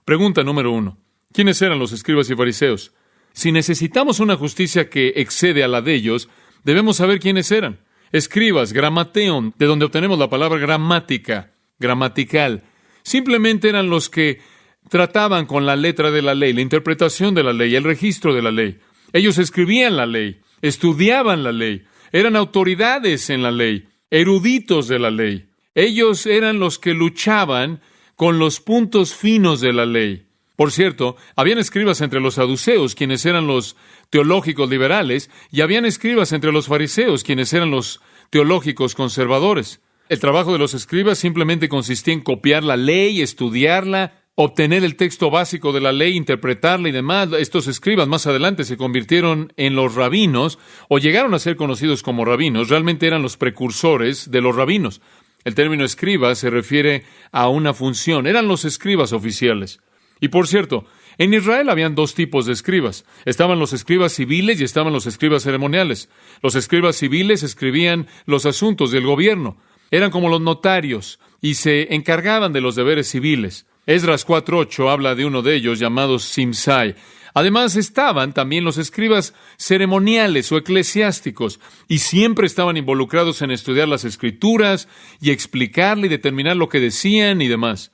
Pregunta número 1. ¿Quiénes eran los escribas y fariseos? Si necesitamos una justicia que excede a la de ellos, debemos saber quiénes eran. Escribas, gramateon, de donde obtenemos la palabra gramática, gramatical. Simplemente eran los que trataban con la letra de la ley, la interpretación de la ley, el registro de la ley. Ellos escribían la ley, estudiaban la ley, eran autoridades en la ley, eruditos de la ley. Ellos eran los que luchaban con los puntos finos de la ley. Por cierto, habían escribas entre los saduceos, quienes eran los teológicos liberales, y habían escribas entre los fariseos, quienes eran los teológicos conservadores. El trabajo de los escribas simplemente consistía en copiar la ley, estudiarla, obtener el texto básico de la ley, interpretarla y demás. Estos escribas más adelante se convirtieron en los rabinos, o llegaron a ser conocidos como rabinos. Realmente eran los precursores de los rabinos. El término escriba se refiere a una función. Eran los escribas oficiales. Y por cierto, en Israel habían dos tipos de escribas. Estaban los escribas civiles y estaban los escribas ceremoniales. Los escribas civiles escribían los asuntos del gobierno. Eran como los notarios y se encargaban de los deberes civiles. Esdras 4:8 habla de uno de ellos llamado Simsai. Además estaban también los escribas ceremoniales o eclesiásticos y siempre estaban involucrados en estudiar las Escrituras y explicarle y determinar lo que decían y demás.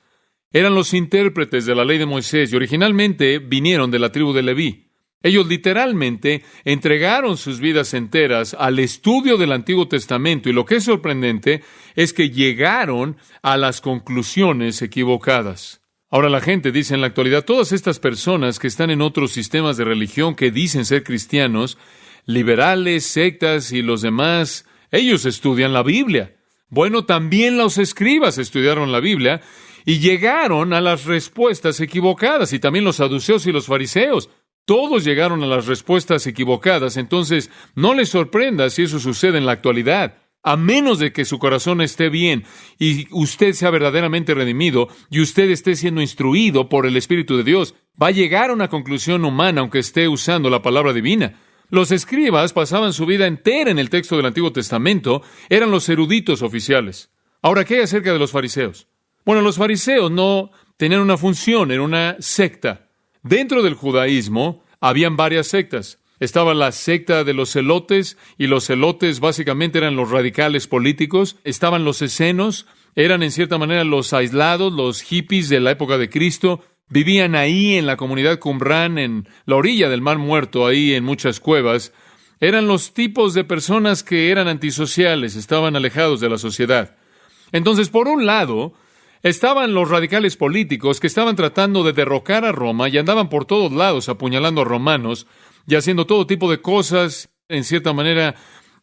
Eran los intérpretes de la ley de Moisés y originalmente vinieron de la tribu de Leví. Ellos literalmente entregaron sus vidas enteras al estudio del Antiguo Testamento y lo que es sorprendente es que llegaron a las conclusiones equivocadas. Ahora la gente dice en la actualidad, todas estas personas que están en otros sistemas de religión que dicen ser cristianos, liberales, sectas y los demás, ellos estudian la Biblia. Bueno, también los escribas estudiaron la Biblia y llegaron a las respuestas equivocadas, y también los saduceos y los fariseos. Todos llegaron a las respuestas equivocadas, entonces no les sorprenda si eso sucede en la actualidad. A menos de que su corazón esté bien y usted sea verdaderamente redimido y usted esté siendo instruido por el Espíritu de Dios, va a llegar a una conclusión humana aunque esté usando la palabra divina. Los escribas pasaban su vida entera en el texto del Antiguo Testamento, eran los eruditos oficiales. Ahora, ¿qué hay acerca de los fariseos? Bueno, los fariseos no tenían una función, era una secta. Dentro del judaísmo habían varias sectas. Estaba la secta de los celotes, y los celotes básicamente eran los radicales políticos. Estaban los essenos, eran en cierta manera los aislados, los hippies de la época de Cristo. Vivían ahí en la comunidad Qumran, en la orilla del Mar Muerto, ahí en muchas cuevas. Eran los tipos de personas que eran antisociales, estaban alejados de la sociedad. Entonces, por un lado, estaban los radicales políticos que estaban tratando de derrocar a Roma y andaban por todos lados apuñalando a romanos y haciendo todo tipo de cosas, en cierta manera,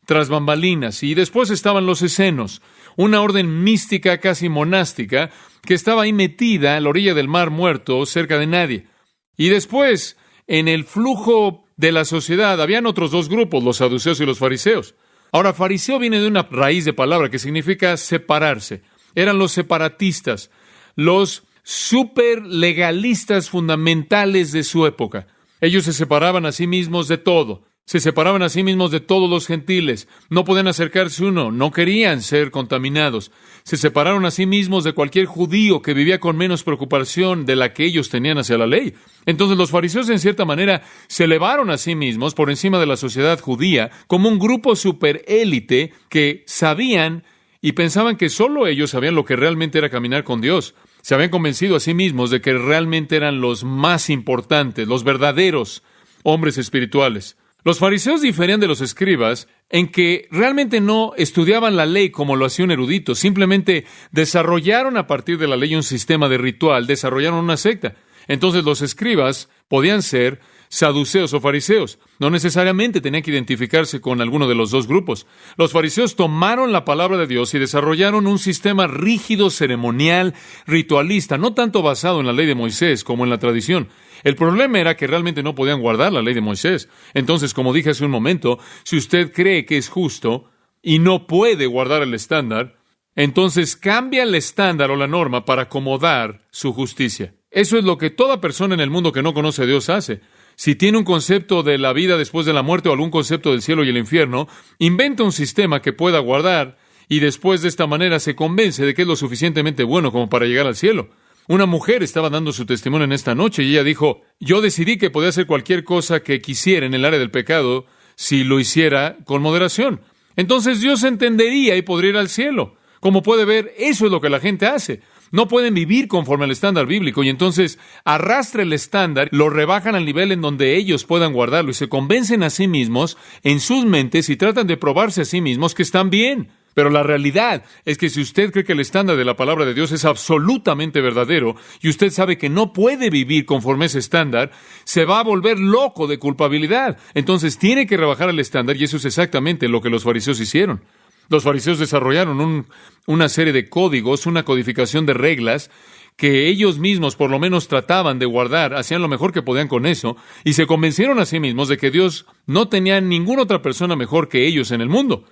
tras bambalinas. Y después estaban los essenos, una orden mística casi monástica que estaba ahí metida a la orilla del Mar Muerto, cerca de nadie. Y después, en el flujo de la sociedad, habían otros dos grupos, los saduceos y los fariseos. Ahora, fariseo viene de una raíz de palabra que significa separarse. Eran los separatistas, los superlegalistas fundamentales de su época. Ellos se separaban a sí mismos de todo. Se separaban a sí mismos de todos los gentiles. No podían acercarse uno. No querían ser contaminados. Se separaron a sí mismos de cualquier judío que vivía con menos preocupación de la que ellos tenían hacia la ley. Entonces los fariseos, en cierta manera, se elevaron a sí mismos por encima de la sociedad judía como un grupo superélite que sabían y pensaban que solo ellos sabían lo que realmente era caminar con Dios. Se habían convencido a sí mismos de que realmente eran los más importantes, los verdaderos hombres espirituales. Los fariseos diferían de los escribas en que realmente no estudiaban la ley como lo hacía un erudito. Simplemente desarrollaron a partir de la ley un sistema de ritual, desarrollaron una secta. Entonces los escribas podían ser saduceos o fariseos. No necesariamente tenían que identificarse con alguno de los dos grupos. Los fariseos tomaron la palabra de Dios y desarrollaron un sistema rígido, ceremonial, ritualista, no tanto basado en la ley de Moisés como en la tradición. El problema era que realmente no podían guardar la ley de Moisés. Entonces, como dije hace un momento, si usted cree que es justo y no puede guardar el estándar, entonces cambia el estándar o la norma para acomodar su justicia. Eso es lo que toda persona en el mundo que no conoce a Dios hace. Si tiene un concepto de la vida después de la muerte o algún concepto del cielo y el infierno, inventa un sistema que pueda guardar y después de esta manera se convence de que es lo suficientemente bueno como para llegar al cielo. Una mujer estaba dando su testimonio en esta noche y ella dijo, yo decidí que podía hacer cualquier cosa que quisiera en el área del pecado si lo hiciera con moderación. Entonces Dios entendería y podría ir al cielo. Como puede ver, eso es lo que la gente hace. No pueden vivir conforme al estándar bíblico y entonces arrastra el estándar, lo rebajan al nivel en donde ellos puedan guardarlo y se convencen a sí mismos en sus mentes y tratan de probarse a sí mismos que están bien. Pero la realidad es que si usted cree que el estándar de la palabra de Dios es absolutamente verdadero y usted sabe que no puede vivir conforme a ese estándar, se va a volver loco de culpabilidad. Entonces tiene que rebajar el estándar y eso es exactamente lo que los fariseos hicieron. Los fariseos desarrollaron una serie de códigos, una codificación de reglas que ellos mismos por lo menos trataban de guardar, hacían lo mejor que podían con eso, y se convencieron a sí mismos de que Dios no tenía ninguna otra persona mejor que ellos en el mundo.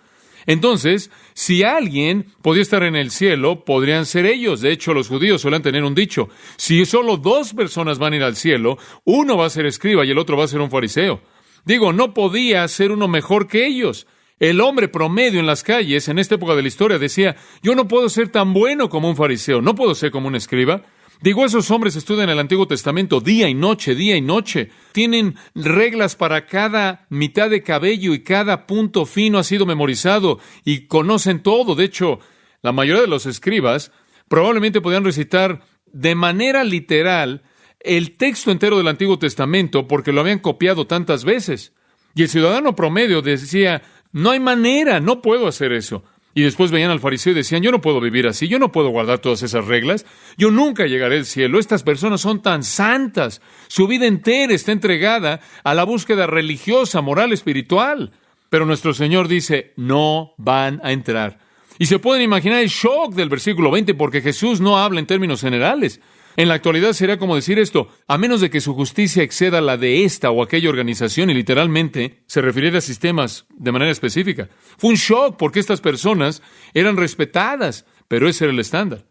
Entonces, si alguien podía estar en el cielo, podrían ser ellos. De hecho, los judíos suelen tener un dicho, si solo 2 personas van a ir al cielo, uno va a ser escriba y el otro va a ser un fariseo. Digo, no podía ser uno mejor que ellos. El hombre promedio en las calles, en esta época de la historia, decía, yo no puedo ser tan bueno como un fariseo, no puedo ser como un escriba. Digo, esos hombres estudian el Antiguo Testamento día y noche, día y noche. Tienen reglas para cada mitad de cabello y cada punto fino ha sido memorizado y conocen todo. De hecho, la mayoría de los escribas probablemente podían recitar de manera literal el texto entero del Antiguo Testamento porque lo habían copiado tantas veces. Y el ciudadano promedio decía, no hay manera, no puedo hacer eso. Y después veían al fariseo y decían, yo no puedo vivir así, yo no puedo guardar todas esas reglas, yo nunca llegaré al cielo, estas personas son tan santas, su vida entera está entregada a la búsqueda religiosa, moral, espiritual. Pero nuestro Señor dice, no van a entrar. Y se pueden imaginar el shock del versículo 20, porque Jesús no habla en términos generales. En la actualidad sería como decir esto, a menos de que su justicia exceda la de esta o aquella organización, y literalmente se refiriera a sistemas de manera específica. Fue un shock porque estas personas eran respetadas, pero ese era el estándar.